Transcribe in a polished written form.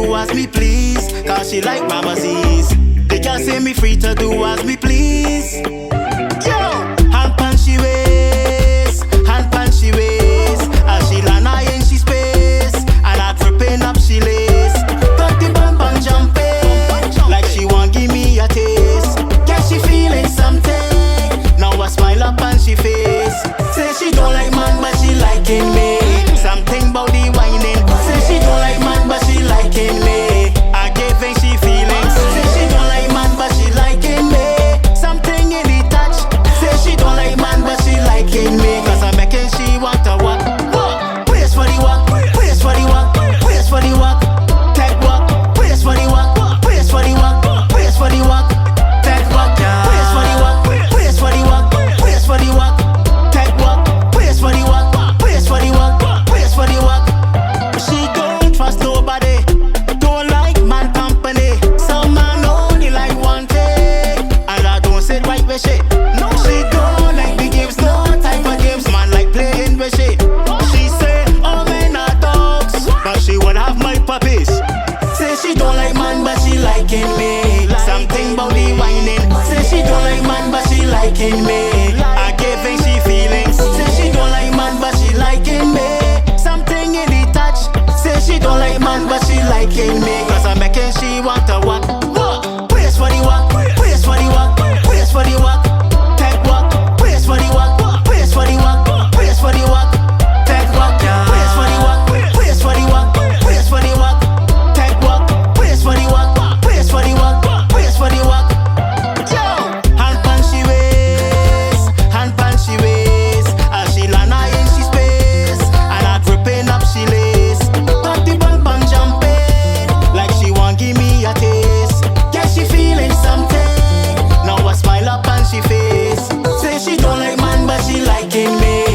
do as me please, cause she like Ramesses. They can say me free to do as me please. Yo, hand pan she waist, hand pan she waist. As she land I in she space, and I dripping up she lace. Got the bum bum jumping, like she want give me a taste. Guess she feeling something, now I smile up on she face. Say she don't like man but she liking me. Something about the whining. Say she don't like man but she liking me. I give in she feelings. Say she don't like man but she liking me. Something in the touch. Say she don't like man but she liking me. Cause I'm making she want to walk. Praise for the walk, praise for the walk, praise for the walk. Take walk, praise for the walk, praise for the walk, praise for the walk. Take walk, praise for the walk, praise for the walk, praise for the walk. Take walk, praise for the walk, praise for the walk, praise for the walk. She don't trust nobody, don't like man company. Some man only like one thing, and I don't sit right with shit. No, she don't like the games, no time for games. Man like playing with shit. She say all men are dogs, but she would have my puppies. Say she don't like man but she liking me. Something about the whining. Say she don't like man but she liking me. I give in she feelings. Say she don't like man but she liking me. Something in the touch. Say she don't like man but she liking me. Cause I'm making she want to walk. Praise for the walk, praise for the walk, praise for the walk. Take walk, praise for the walk, praise for the walk, praise for the walk. Take walk, praise for the walk, praise for the walk, praise for the walk. Take walk, praise for the walk, praise for the walk, praise for the walk. Yo, hand pan she waist, hand pan she waist. As she land I in she space, and I dripping up she lace. Got the bum bum jumping, like she want give me a taste. Guess she feeling something, now I smile up on she face. Say she don't like man but she liking me.